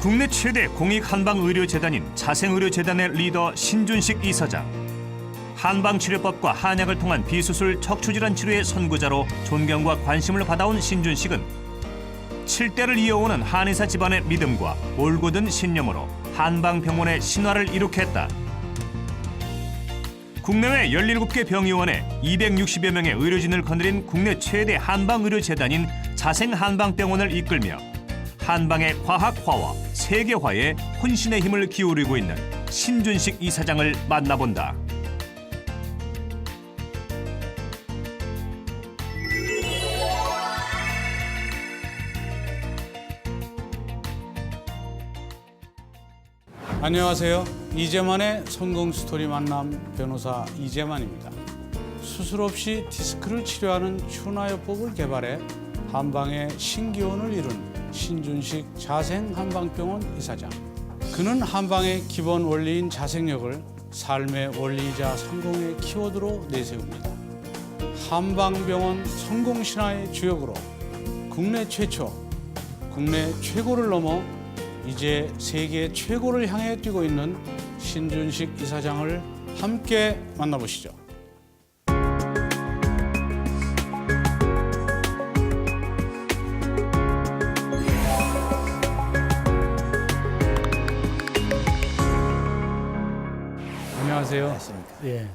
국내 최대 공익 한방의료재단인 자생의료재단의 리더 신준식 이사장. 한방치료법과 한약을 통한 비수술 척추질환 치료의 선구자로 존경과 관심을 받아온 신준식은 7대를 이어오는 한의사 집안의 믿음과 올곧은 신념으로 한방병원의 신화를 이룩했다. 국내외 17개 병의원에 260여 명의 의료진을 거느린 국내 최대 한방의료재단인 자생한방병원을 이끌며 한방의 과학화와 세계화에 혼신의 힘을 기울이고 있는 신준식 이사장을 만나본다. 안녕하세요. 이재만의 성공 스토리 만남 변호사 이재만입니다. 수술 없이 디스크를 치료하는 튠화요법을 개발해 한방의 신기원을 이룬 신준식 자생한방병원 이사장. 그는 한방의 기본 원리인 자생력을 삶의 원리이자 성공의 키워드로 내세웁니다. 한방병원 성공신화의 주역으로 국내 최초, 국내 최고를 넘어 이제 세계 최고를 향해 뛰고 있는 신준식 이사장을 함께 만나보시죠. 안녕하세요. 안녕하십니까. 예.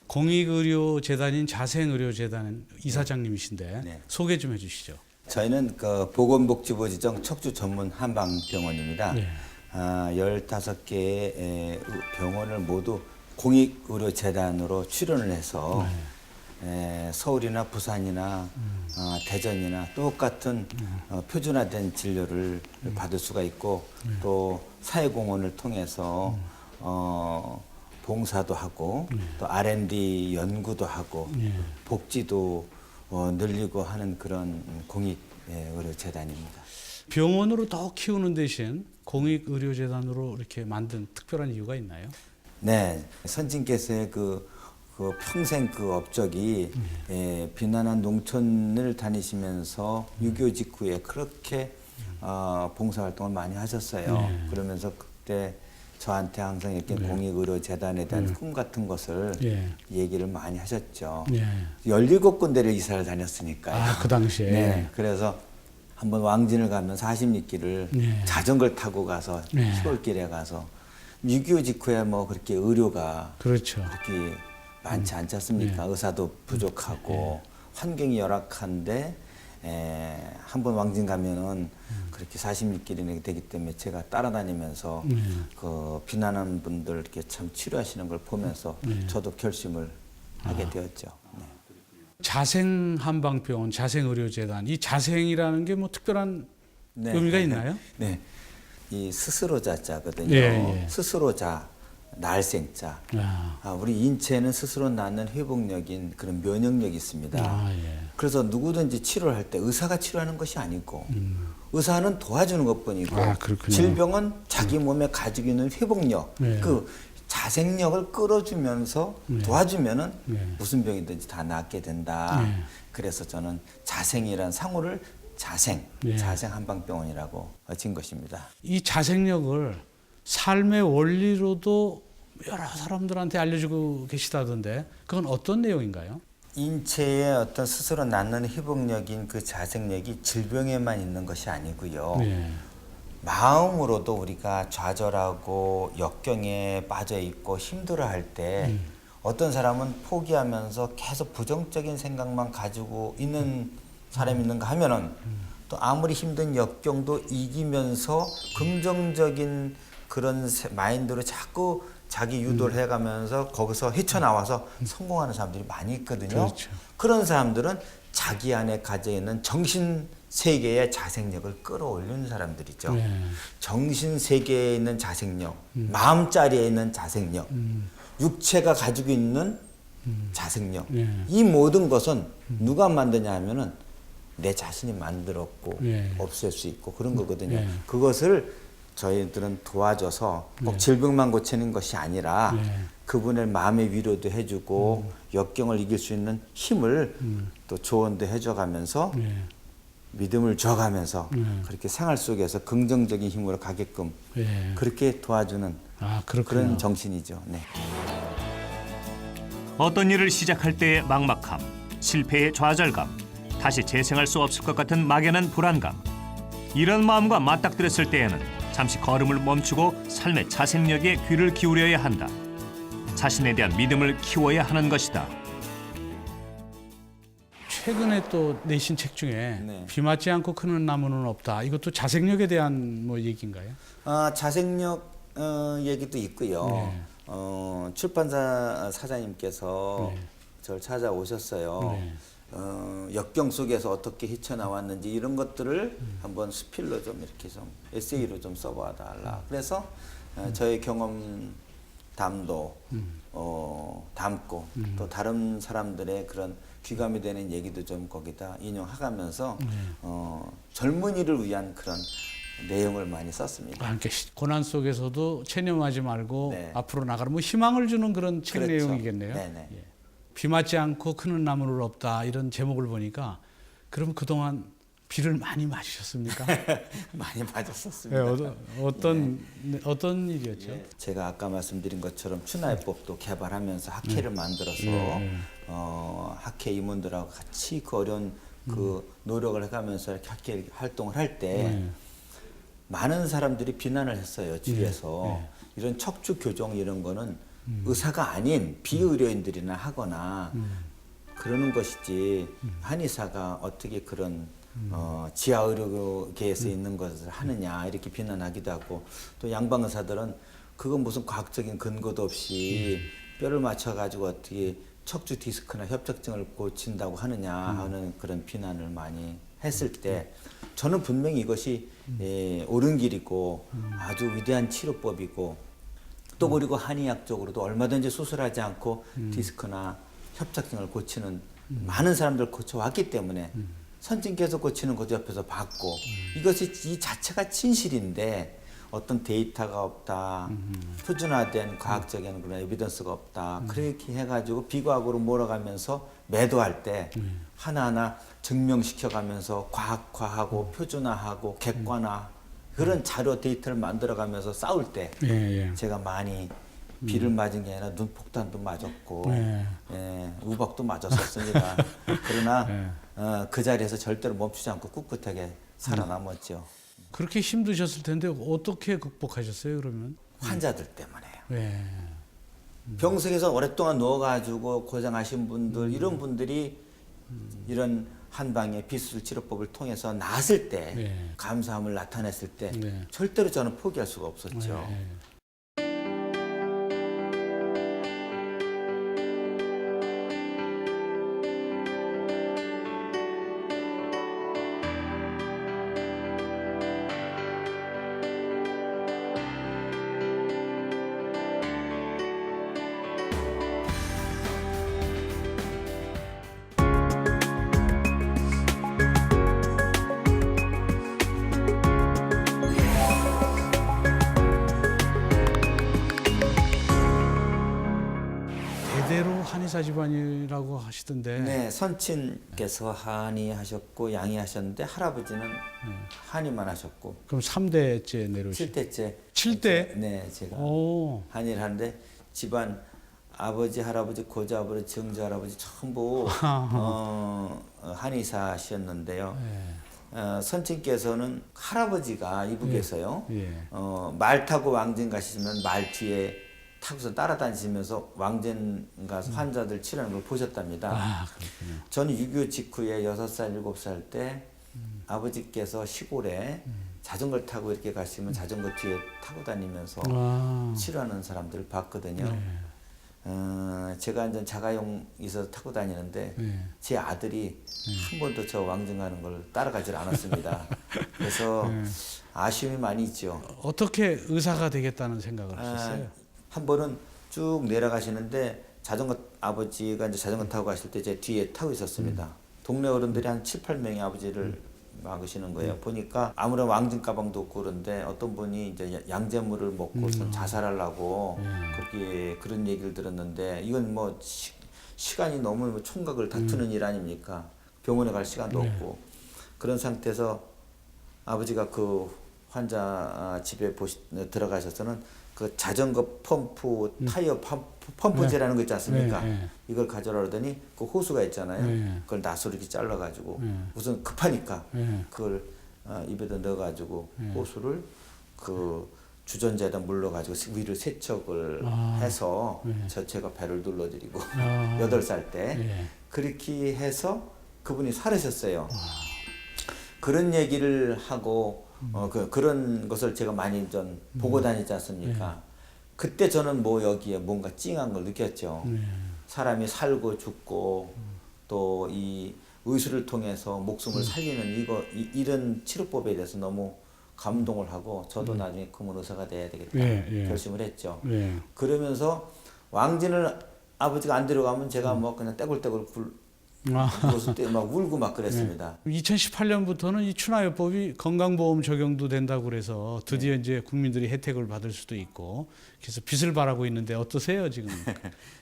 공익의료재단인 자생의료재단 이사장님이신데 네. 소개 좀 해주시죠. 저희는 그 보건복지부 지정 척추 전문 한방병원입니다. 네. 15개의 병원을 모두 공익의료재단으로 출연을 해서 서울이나 부산이나 대전이나 똑같은 표준화된 진료를 받을 수가 있고 또 사회공헌을 통해서 봉사도 하고 또 R&D 연구도 하고 복지도 늘리고 하는 그런 공익의료재단입니다. 병원으로 더 키우는 대신 공익의료재단으로 이렇게 만든 특별한 이유가 있나요? 네, 선진께서의 그 평생 그 업적이 비난한 농촌을 다니시면서 6.25 직후에 그렇게 봉사활동을 많이 하셨어요. 그러면서 그때 저한테 항상 이렇게 공익의료재단에 대한 꿈 같은 것을 얘기를 많이 하셨죠. 17군데를 이사를 다녔으니까요. 아, 그 당시에. 네, 그래서 한번 왕진을 가면 40리길을 자전거를 타고 가서 시골길에 가서 6.25 직후에 뭐 그렇게 의료가 그렇죠. 그렇게 많지 않지 않습니까? 의사도 부족하고 환경이 열악한데 한번 왕진 가면은 그렇게 40리길이 되기 때문에 제가 따라다니면서 그 비난하는 분들 이렇게 참 치료하시는 걸 보면서 저도 결심을 하게 되었죠. 네. 자생한방병원, 자생의료재단. 이 자생이라는 게 뭐 특별한 의미가 있나요? 네, 이 스스로자자거든요. 스스로자, 날생자. 우리 인체는 스스로 낳는 회복력인 그런 면역력이 있습니다. 그래서 누구든지 치료를 할 때 의사가 치료하는 것이 아니고 의사는 도와주는 것뿐이고 질병은 자기 몸에 가지고 있는 회복력, 그 자생력을 끌어주면서 도와주면은 무슨 병이든지 다 낫게 된다. 그래서 저는 자생이란 상호를 자생한방병원이라고 진 것입니다. 이 자생력을 삶의 원리로도 여러 사람들한테 알려주고 계시다던데 그건 어떤 내용인가요? 인체의 어떤 스스로 낳는 회복력인 그 자생력이 질병에만 있는 것이 아니고요. 마음으로도 우리가 좌절하고 역경에 빠져 있고 힘들어할 때 어떤 사람은 포기하면서 계속 부정적인 생각만 가지고 있는 사람이 있는가 하면은 또 아무리 힘든 역경도 이기면서 긍정적인 그런 마인드로 자꾸 자기 유도를 해가면서 거기서 헤쳐나와서 성공하는 사람들이 많이 있거든요. 그런 사람들은 자기 안에 가져 있는 정신 세계의 자생력을 끌어올리는 사람들이죠. 정신 세계에 있는 자생력, 마음자리에 있는 자생력, 육체가 가지고 있는 자생력. 이 모든 것은 누가 만드냐 하면은 내 자신이 만들었고 없앨 수 있고 그런 거거든요. 그것을 저희들은 도와줘서 꼭 질병만 고치는 것이 아니라 그분의 마음의 위로도 해주고 역경을 이길 수 있는 힘을 또 조언도 해줘가면서 믿음을 줘가면서 그렇게 생활 속에서 긍정적인 힘으로 가게끔 예. 그렇게 도와주는 그렇군요. 그런 정신이죠. 네. 어떤 일을 시작할 때의 막막함, 실패의 좌절감, 다시 재생할 수 없을 것 같은 막연한 불안감. 이런 마음과 맞닥뜨렸을 때에는 잠시 걸음을 멈추고 삶의 자생력에 귀를 기울여야 한다. 자신에 대한 믿음을 키워야 하는 것이다. 최근에 또 내신 책 중에 네. 비 맞지 않고 크는 나무는 없다. 이것도 자생력에 대한 뭐 얘기인가요? 자생력 얘기도 있고요. 네. 출판사 사장님께서 네. 저를 찾아오셨어요. 네. 역경 속에서 어떻게 헤쳐나왔는지 이런 것들을 한번 수필로 좀 이렇게 좀 에세이로 좀 써봐달라. 그래서 저의 경험담도 담고 또 다른 사람들의 그런 귀감이 되는 얘기도 좀 거기다 인용하면서 젊은이를 위한 그런 내용을 많이 썼습니다. 그러니까 고난 속에서도 체념하지 말고 네. 앞으로 나가는 뭐 희망을 주는 그런 책 그렇죠. 내용이겠네요. 네네. 예. 비 맞지 않고 크는 나무는 없다 이런 제목을 보니까 그럼 그동안 비를 많이 맞으셨습니까? 많이 예, 맞았었습니다. 어떤 일이었죠? 예, 제가 아까 말씀드린 것처럼 추나이법도 개발하면서 학회를 만들어서 학회 임원들하고 같이 그 어려운 그 노력을 해가면서 이렇게 학회 활동을 할 때 많은 사람들이 비난을 했어요. 주위에서. 이런 척추 교정 이런 거는 의사가 아닌 비의료인들이나 하거나 그러는 것이지 한의사가 어떻게 그런 지하 의료계에서 있는 것을 하느냐 이렇게 비난하기도 하고 또 양방 의사들은 그건 무슨 과학적인 근거도 없이 뼈를 맞춰 가지고 어떻게 척추 디스크나 협착증을 고친다고 하느냐 하는 그런 비난을 많이 했을 때 저는 분명히 이것이 옳은 길이고 아주 위대한 치료법이고 또 그리고 한의학적으로도 얼마든지 수술하지 않고 디스크나 협착증을 고치는 많은 사람들 고쳐왔기 때문에 선진께서 고치는 것도 옆에서 봤고 이것이 이 자체가 진실인데 어떤 데이터가 없다, 표준화된 과학적인 그런 에비던스가 없다 그렇게 해가지고 비과학으로 몰아가면서 매도할 때 하나하나 증명시켜가면서 과학화하고 표준화하고 객관화 그런 자료 데이터를 만들어가면서 싸울 때 제가 많이 비를 맞은 게 아니라 눈폭탄도 맞았고 우박도 맞았었습니다. 그러나 그 자리에서 절대로 멈추지 않고 꿋꿋하게 살아남았죠. 그렇게 힘드셨을 텐데 어떻게 극복하셨어요 그러면? 환자들 때문에요. 병석에서 병석에서 오랫동안 누워가지고 고생하신 분들 이런 분들이 이런 한방의 비수술 치료법을 통해서 나았을 때 감사함을 나타냈을 때 절대로 저는 포기할 수가 없었죠. 대대로 한의사 집안이라고 하시던데. 네, 선친께서 한의 하셨고 양의 하셨는데 할아버지는 한의만 하셨고 그럼 3대째 내려오시. 7대째 7대? 네, 제가 오. 한의를 하는데 집안 아버지, 할아버지, 고조아버지, 증조할아버지 전부 한의사셨는데요. 선친께서는 할아버지가 이북에서요. 말 타고 왕진 가시면 말 뒤에 타고서 따라다니시면서 왕젠가 환자들 치료하는 걸 보셨답니다. 그렇군요. 저는 6.25 직후에 6살, 7살 때 아버지께서 시골에 자전거를 타고 이렇게 가시면 자전거 뒤에 타고 다니면서 치료하는 사람들을 봤거든요. 제가 이제 자가용 있어서 타고 다니는데 제 아들이 한 번도 저 왕진 가는 걸 따라가질 않았습니다. 그래서 아쉬움이 많이 있죠. 어떻게 의사가 되겠다는 생각을 하셨어요? 한 번은 쭉 내려가시는데 자전거 아버지가 이제 자전거 타고 가실 때 제 뒤에 타고 있었습니다. 동네 어른들이 한 7, 8명이 아버지를 막으시는 거예요. 보니까 아무런 왕진 가방도 없고 그런데 어떤 분이 이제 양재물을 먹고서 자살하려고 그렇게 그런 얘기를 들었는데 이건 뭐 시간이 너무 총각을 다투는 일 아닙니까? 병원에 갈 시간도 없고 그런 상태에서 아버지가 그 환자 집에 들어가셔서는 그 자전거 펌프 타이어 펌프제라는 거 있지 않습니까? 이걸 가져라 그러더니 그 호수가 있잖아요. 그걸 낫으로 이렇게 잘라가지고 우선 급하니까 그걸 입에다 넣어가지고 호수를 그 주전자에다 물러가지고 위로 세척을 해서 제가 배를 눌러드리고 8살 때 그렇게 해서 그분이 살으셨어요. 그런 얘기를 하고 그런 것을 제가 많이 좀 보고 다니지 않습니까? 그때 저는 뭐 여기에 뭔가 찡한 걸 느꼈죠. 사람이 살고 죽고 또 이 의술을 통해서 목숨을 살리는 이런 치료법에 대해서 너무 감동을 하고 저도 나중에 금은 의사가 돼야 되겠다 결심을 했죠. 그러면서 왕진을 아버지가 안 데려가면 제가 뭐 그냥 떼굴떼굴 누웠을 때 막 울고 막 그랬습니다. 2018년부터는 이 추나요법이 건강보험 적용도 된다고 그래서 드디어 이제 국민들이 혜택을 받을 수도 있고 그래서 빛을 발하고 있는데 어떠세요 지금?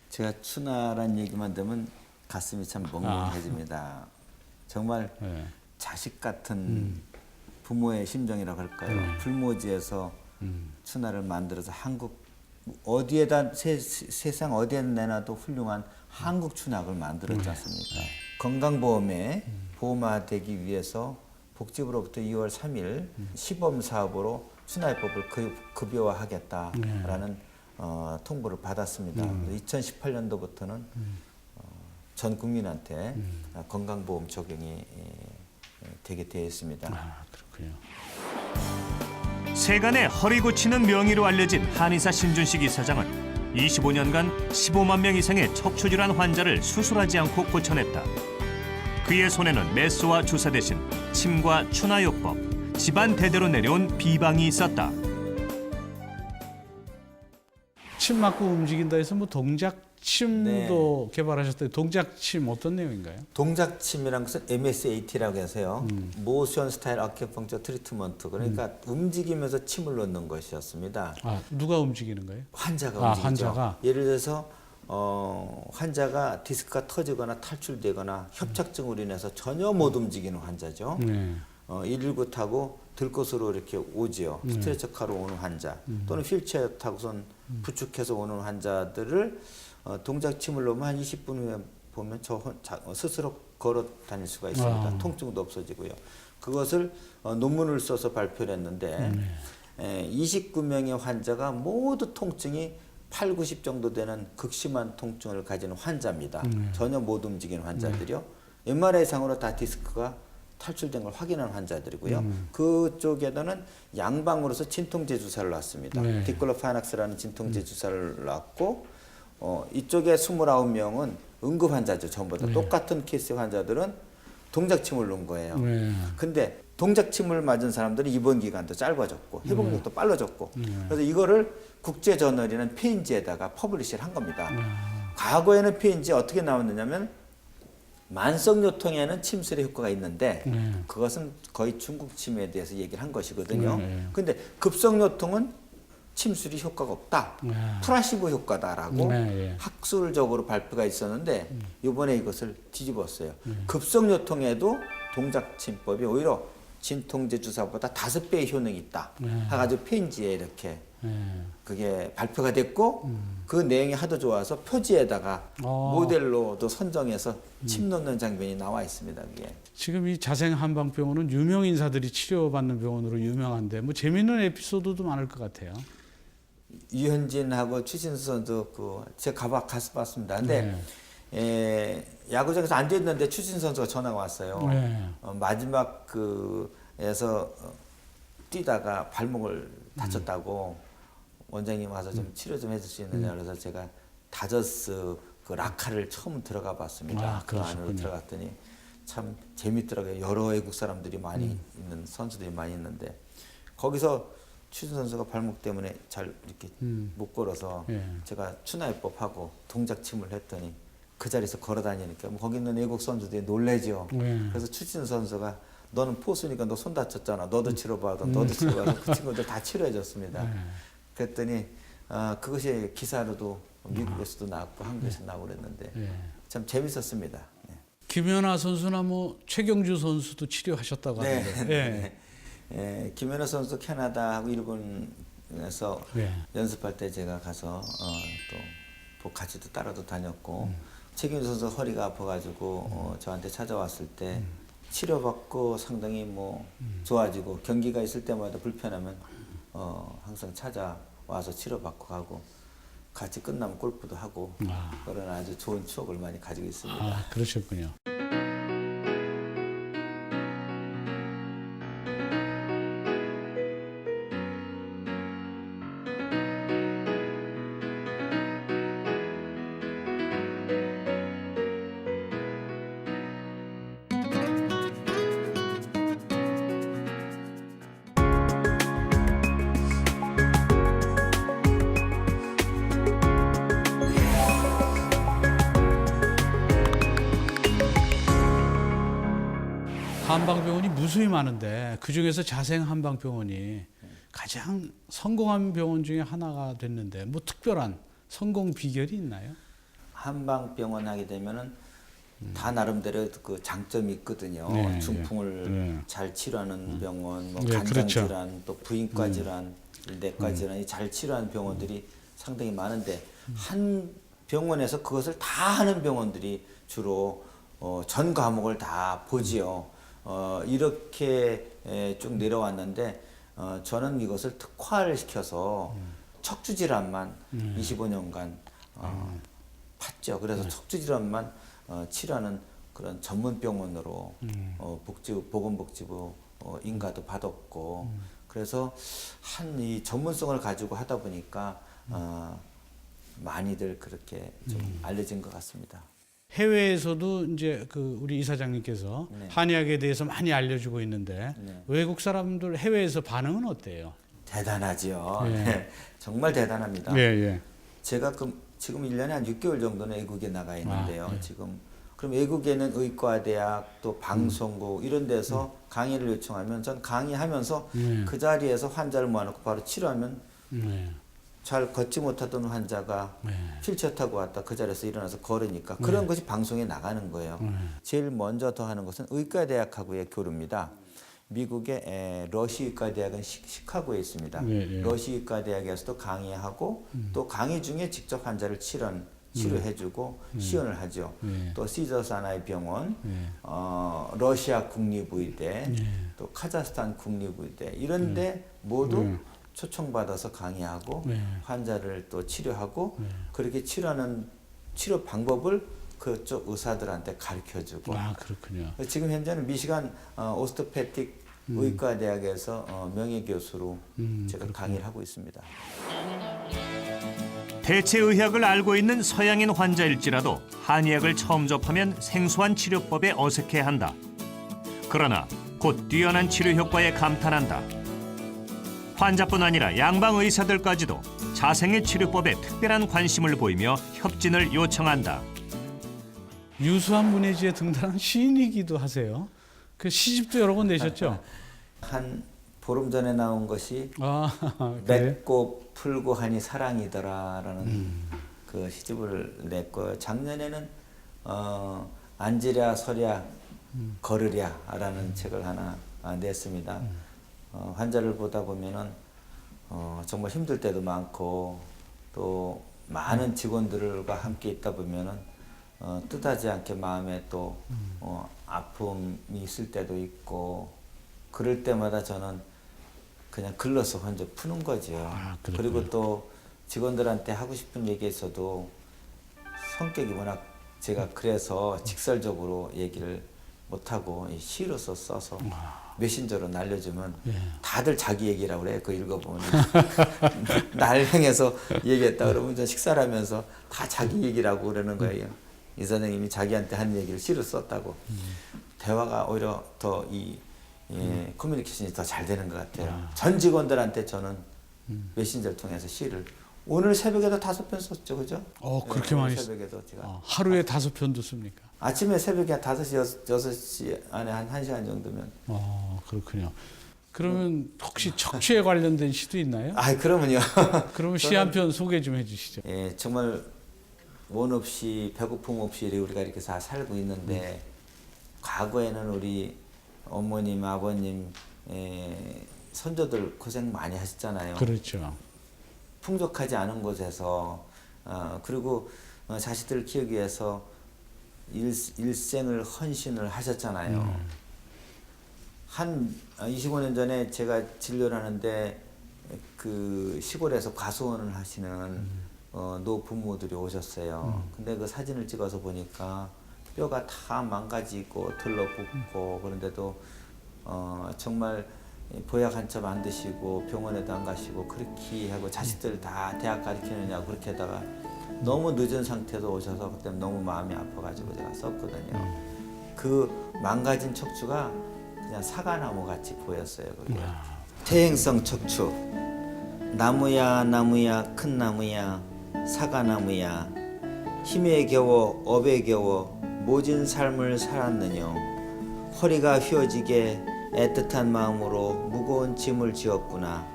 제가 추나란 얘기만 되면 가슴이 참 멍멍해집니다. 정말 자식 같은 부모의 심정이라고 할까요? 불모지에서 추나를 만들어서 한국 어디에다 세상 어디에 내놔도 훌륭한 한국 추나를 만들었지 않습니까? 건강보험에 보험화되기 위해서 복지부로부터 2월 3일 시범 사업으로 추나요법을 급여화하겠다라는 통보를 받았습니다. 2018년도부터는 전 국민한테 건강보험 적용이 되게 되어 있습니다. 그렇군요. 세간의 허리 고치는 명의로 알려진 한의사 신준식 이사장은 25년간 15만 명 이상의 척추질환 환자를 수술하지 않고 고쳐냈다. 그의 손에는 메스와 주사 대신 침과 추나요법, 집안 대대로 내려온 비방이 있었다. 침 맞고 움직인다 해서 뭐 동작침도 개발하셨대요. 동작침 어떤 내용인가요? 동작침이라는 것은 MSAT라고 해서요. 모션 스타일 아큐펑처 트리트먼트. 그러니까 움직이면서 침을 넣는 것이었습니다. 누가 움직이는 거예요? 환자가 움직이죠. 환자가. 예를 들어서 환자가 디스크가 터지거나 탈출되거나 협착증으로 인해서 전혀 못 움직이는 환자죠. 119 타고 들것으로 이렇게 오지요. 스트레처카로 오는 환자 또는 휠체어 타고선 부축해서 오는 환자들을 동작침을 놓으면 한 20분 후에 보면 스스로 걸어 다닐 수가 있습니다. 통증도 없어지고요. 그것을 논문을 써서 발표를 했는데 29명의 환자가 모두 통증이 8, 90 정도 되는 극심한 통증을 가지는 환자입니다. 전혀 못 움직이는 환자들이요. MRI상으로 다 디스크가 탈출된 걸 확인한 환자들이고요. 그쪽에다는 양방으로서 진통제 주사를 놨습니다. 디클로파낙스라는 진통제 주사를 놨고 이쪽에 29명은 응급 환자죠. 전부 다 똑같은 케이스 환자들은 동작침을 놓은 거예요. 근데 동작침을 맞은 사람들은 입원 기간도 짧아졌고 회복력도 빨라졌고 그래서 이거를 국제저널이라는 페인지에다가 퍼블리시를 한 겁니다. 과거에는 페인지 어떻게 나왔느냐면 만성요통에는 침술의 효과가 있는데 그것은 거의 중국 침에 대해서 얘기를 한 것이거든요. 근데 급성요통은 침술이 효과가 없다. 플라시보 효과다라고 학술적으로 발표가 있었는데 이번에 이것을 뒤집었어요. 급성요통에도 동작침법이 오히려 진통제 주사보다 5배의 효능이 있다. 해가지고 페인지에 이렇게 그게 발표가 됐고 그 내용이 하도 좋아서 표지에다가 모델로도 선정해서 침 놓는 장면이 나와 있습니다. 그게. 지금 이 자생 한방병원은 유명 인사들이 치료받는 병원으로 유명한데 뭐 재미있는 에피소드도 많을 것 같아요. 유현진하고 추신수 선수 제가 가서 봤습니다. 근데 야구장에서 앉아있는데 추신수 선수가 전화가 왔어요. 마지막 에서 뛰다가 발목을 다쳤다고 원장님 와서 좀 치료 좀 해줄 수 있느냐 그래서 제가 다저스 그 라카를 처음 들어가 봤습니다. 그 안으로 들어갔더니 참 재밌더라고요. 여러 외국 사람들이 많이 있는 선수들이 많이 있는데 거기서 추신 선수가 발목 때문에 잘 이렇게 못 걸어서 제가 추나요법하고 동작침을 했더니 그 자리에서 걸어 다니니까 거기 있는 외국 선수들이 놀래죠. 그래서 추신 선수가 너는 포수니까 너 손 다쳤잖아. 너도 치료받아. 너도 치료받아. 그 친구들 다 치료해줬습니다. 그랬더니 그것이 기사로도 미국에서도 나왔고 한국에서 나오고 그랬는데 참 재밌었습니다. 김연아 선수나 뭐 최경주 선수도 치료하셨다고 하던데. 네. 예, 김연아 선수 캐나다하고 일본에서 네. 연습할 때 제가 가서 또 같이도 따라도 다녔고 최경주 선수 허리가 아파가지고 저한테 찾아왔을 때 치료받고 상당히 뭐 좋아지고 경기가 있을 때마다 불편하면 항상 찾아와서 치료받고 가고 같이 끝나면 골프도 하고 그런 아주 좋은 추억을 많이 가지고 있습니다. 아, 그러셨군요. 한방병원이 무수히 많은데 그중에서 자생한방병원이 가장 성공한 병원 중에 하나가 됐는데 뭐 특별한 성공 비결이 있나요? 한방병원 하게 되면은 다 나름대로 그 장점이 있거든요. 네, 중풍을 네. 잘 치료하는 병원, 뭐 네, 간장 그렇죠. 질환, 또 부인과 질환, 내과 질환이 잘 치료하는 병원들이 상당히 많은데 한 병원에서 그것을 다 하는 병원들이 주로 전 과목을 다 보지요. 이렇게 쭉 내려왔는데 저는 이것을 특화를 시켜서 척추 질환만 25년간 팠죠. 그래서 척추 질환만 치료하는 그런 전문 병원으로 보건복지부 인가도 받았고 그래서 한 이 전문성을 가지고 하다 보니까 많이들 그렇게 좀 알려진 것 같습니다. 해외에서도 이제 그 우리 이사장님께서 네. 한의학에 대해서 많이 알려주고 있는데 네. 외국 사람들 해외에서 반응은 어때요? 대단하지요. 네. 네. 정말 대단합니다. 예. 제가 지금 1년에 한 6개월 정도는 외국에 나가 있는데요. 네. 지금 그럼 외국에는 의과대학 또 방송국 이런 데서 강의를 요청하면 전 강의하면서 그 자리에서 환자를 모아놓고 바로 치료하면 잘 걷지 못하던 환자가 휠체어 타고 왔다 그 자리에서 일어나서 걸으니까 그런 것이 방송에 나가는 거예요. 제일 먼저 더 하는 것은 의과대학하고의 교류입니다. 미국의 러시의과대학은 시카고에 있습니다. 러시의과대학에서도 강의하고 또 강의 중에 직접 환자를 치료해주고 시연을 하죠. 또 시저사나이 병원, 러시아 국립의대, 또 카자흐스탄 국립의대 이런데 모두 초청받아서 강의하고 환자를 또 치료하고 그렇게 치료하는 치료 방법을 그쪽 의사들한테 가르쳐주고. 아, 그렇군요. 지금 현재는 미시간 오스토패틱 의과대학에서 명예교수로 제가 그렇군요. 강의를 하고 있습니다. 대체의학을 알고 있는 서양인 환자일지라도 한의학을 처음 접하면 생소한 치료법에 어색해한다. 그러나 곧 뛰어난 치료 효과에 감탄한다. 환자뿐 아니라 양방 의사들까지도 자생의 치료법에 특별한 관심을 보이며 협진을 요청한다. 유수한 문예지에 등단한 시인이기도 하세요. 그 시집도 여러 권 내셨죠? 한 보름 전에 나온 것이 아, 그래요? 맺고 풀고 하니 사랑이더라라는 그 시집을 냈고요. 작년에는 앉으랴 서랴 걸으랴라는 책을 하나 냈습니다. 환자를 보다 보면은 정말 힘들 때도 많고 또 많은 직원들과 함께 있다 보면은 뜻하지 않게 마음에 또 아픔이 있을 때도 있고 그럴 때마다 저는 그냥 글러서 혼자 푸는 거죠. 아, 그리고 또 직원들한테 하고 싶은 얘기에서도 성격이 워낙 제가 그래서 직설적으로 얘기를 못하고 이 시로서 써서 메신저로 날려주면 다들 자기 얘기라고 그래. 그거 읽어보면 날 향해서 얘기했다 그러면 저 식사를 하면서 다 자기 얘기라고 그러는 거예요. 이 선생님이 자기한테 한 얘기를 시로 썼다고. 대화가 오히려 더 커뮤니케이션이 더 잘 되는 것 같아요. 전 직원들한테 저는 메신저를 통해서 시를 오늘 새벽에도 5편 썼죠, 그죠? 그렇게 많이 새벽에도 제가 하루에 5편도 씁니까? 아침에 새벽에 한 5시, 6시 안에 한 1시간 정도면. 그렇군요. 그러면 혹시 척추에 관련된 시도 있나요? 아, 그러면요. 그러면 시 한 편 소개 좀 해주시죠. 예, 정말 원 없이 배고픔 없이 우리가 이렇게 다 살고 있는데 과거에는 우리 어머님, 아버님, 선조들 고생 많이 하셨잖아요. 그렇죠. 풍족하지 않은 곳에서 그리고 자식들을 키우기 위해서 일생을 헌신을 하셨잖아요. 한 25년 전에 제가 진료를 하는데 그 시골에서 과수원을 하시는 노부모들이 오셨어요. 근데 그 사진을 찍어서 보니까 뼈가 다 망가지고 들러붙고 그런데도 정말 보약 한 첩 안 드시고 병원에도 안 가시고 그렇게 하고 자식들 다 대학 가르치느냐고 그렇게 하다가 너무 늦은 상태도 오셔서 그때 너무 마음이 아파가지고 제가 썼거든요. 그 망가진 척추가 그냥 사과나무 같이 보였어요. 그게. 퇴행성 척추. 나무야 나무야 큰 나무야 사과나무야 힘에 겨워 업에 겨워 모진 삶을 살았느뇨. 허리가 휘어지게 애틋한 마음으로 무거운 짐을 지었구나.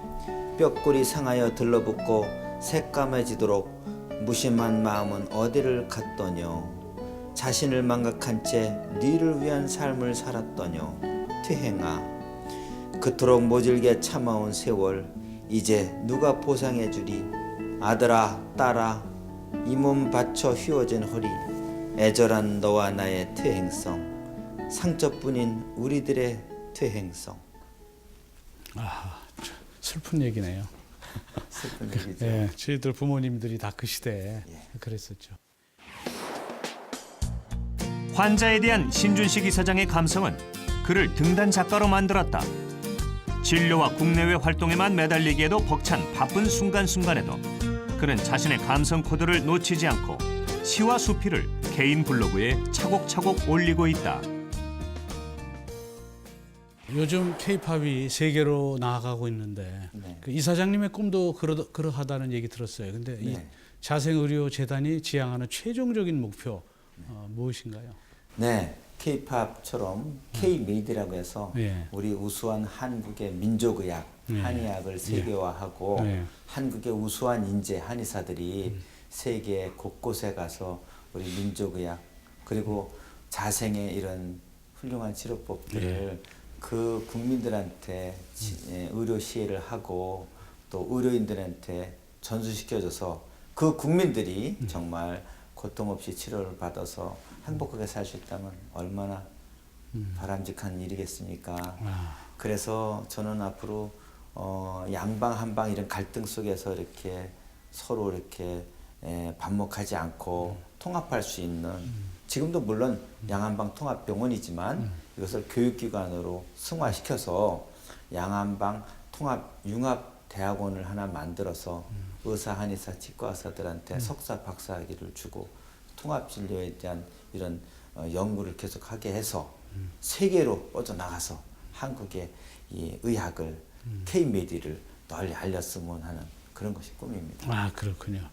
뼈골이 상하여 들러붙고 새까매지도록 무심한 마음은 어디를 갔더뇨. 자신을 망각한 채 니를 위한 삶을 살았더뇨. 퇴행아. 그토록 모질게 참아온 세월 이제 누가 보상해 주리. 아들아 딸아 이 몸 바쳐 휘어진 허리 애절한 너와 나의 퇴행성 상처뿐인 우리들의 퇴행성. 슬픈 얘기네요. 슬픈 얘기죠. 예, 저희들 부모님들이 다 그 시대에 그랬었죠. 환자에 대한 신준식 이사장의 감성은 그를 등단 작가로 만들었다. 진료와 국내외 활동에만 매달리기에도 벅찬 바쁜 순간순간에도 그는 자신의 감성 코드를 놓치지 않고 시와 수필을 개인 블로그에 차곡차곡 올리고 있다. 요즘 K-팝이 세계로 나아가고 있는데 네. 그 이사장님의 꿈도 그러하다는 얘기 들었어요. 근데 이 네. 자생의료재단이 지향하는 최종적인 목표 무엇인가요? 네, K-팝처럼 K-메이드라고 해서 예. 우리 우수한 한국의 민족의학, 예. 한의학을 세계화하고 예. 한국의 우수한 인재, 한의사들이 세계 곳곳에 가서 우리 민족의학 그리고 자생의 이런 훌륭한 치료법들을 그 국민들한테 의료 시혜를 하고 또 의료인들한테 전수시켜줘서 그 국민들이 정말 고통 없이 치료를 받아서 행복하게 살 수 있다면 얼마나 바람직한 일이겠습니까? 그래서 저는 앞으로 양방 한방 이런 갈등 속에서 이렇게 서로 이렇게 반목하지 않고 통합할 수 있는 지금도 물론 양한방 통합병원이지만 이것을 교육기관으로 승화시켜서 양한방 통합 융합 대학원을 하나 만들어서 의사, 한의사, 치과의사들한테 석사, 박사학위를 주고 통합진료에 대한 이런 연구를 계속하게 해서 세계로 뻗어나가서 한국의 이 의학을 K-메디를 널리 알렸으면 하는 그런 것이 꿈입니다. 아, 그렇군요.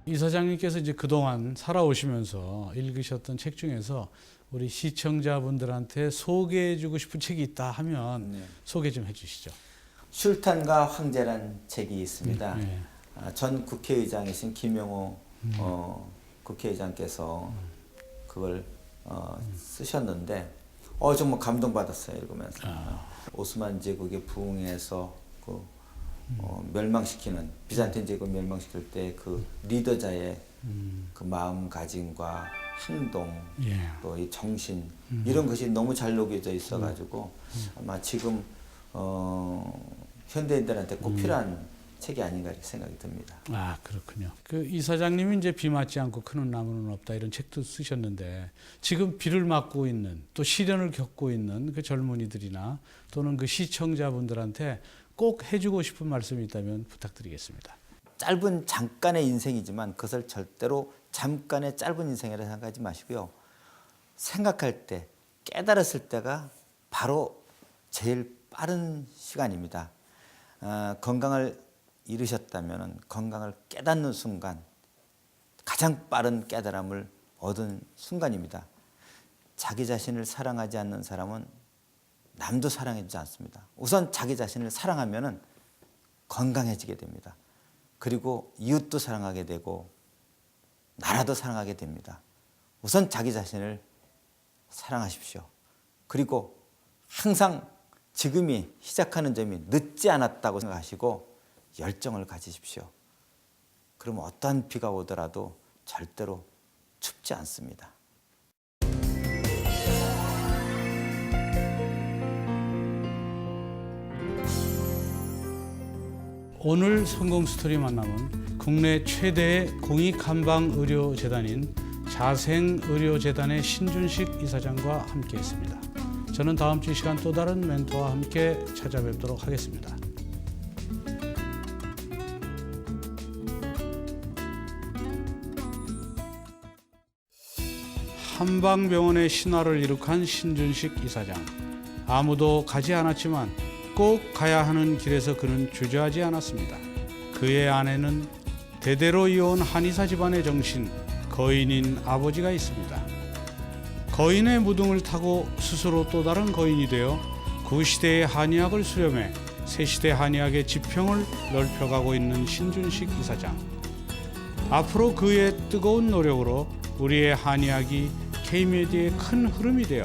이사장님께서 이제 그동안 살아오시면서 읽으셨던 책 중에서 우리 시청자분들한테 소개해주고 싶은 책이 있다 하면 소개 좀 해주시죠. 술탄과 황제란 책이 있습니다. 네. 전 국회의장이신 김영호 국회의장께서 그걸 쓰셨는데 정말 감동받았어요 읽으면서. 오스만 제국의 부흥에서 그 멸망시키는 비잔틴 제국 멸망시킬 때 그 리더자의 그 마음가짐과 행동 또 이 정신 이런 것이 너무 잘 녹여져 있어가지고 아마 지금 현대인들한테 꼭 필요한 책이 아닌가 이렇게 생각이 듭니다. 아, 그렇군요. 그 이사장님이 이제 비 맞지 않고 크는 나무는 없다 이런 책도 쓰셨는데 지금 비를 맞고 있는 또 시련을 겪고 있는 그 젊은이들이나 또는 그 시청자분들한테 꼭 해주고 싶은 말씀이 있다면 부탁드리겠습니다. 짧은 잠깐의 인생이지만 그것을 절대로 잠깐의 짧은 인생이라 생각하지 마시고요. 생각할 때 깨달았을 때가 바로 제일 빠른 시간입니다. 건강을 잃으셨다면 건강을 깨닫는 순간 가장 빠른 깨달음을 얻은 순간입니다. 자기 자신을 사랑하지 않는 사람은 남도 사랑해주지 않습니다. 우선 자기 자신을 사랑하면 건강해지게 됩니다. 그리고 이웃도 사랑하게 되고 나라도 사랑하게 됩니다. 우선 자기 자신을 사랑하십시오. 그리고 항상 지금이 시작하는 점이 늦지 않았다고 생각하시고 열정을 가지십시오. 그럼 어떠한 비가 오더라도 절대로 춥지 않습니다. 오늘 성공스토리 만남은 국내 최대의 공익한방의료재단인 자생의료재단의 신준식 이사장과 함께했습니다. 저는 다음 주 이 시간 또 다른 멘토와 함께 찾아뵙도록 하겠습니다. 한방병원의 신화를 이룩한 신준식 이사장. 아무도 가지 않았지만 꼭 가야 하는 길에서 그는 주저하지 않았습니다. 그의 아내는 대대로 이어온 한의사 집안의 정신, 거인인 아버지가 있습니다. 거인의 무등을 타고 스스로 또 다른 거인이 되어 구시대의 한의학을 수렴해 새시대 한의학의 지평을 넓혀가고 있는 신준식 이사장. 앞으로 그의 뜨거운 노력으로 우리의 한의학이 K미디어의 큰 흐름이 되어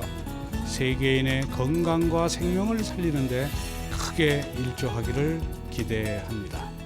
세계인의 건강과 생명을 살리는 데 크게 일조하기를 기대합니다.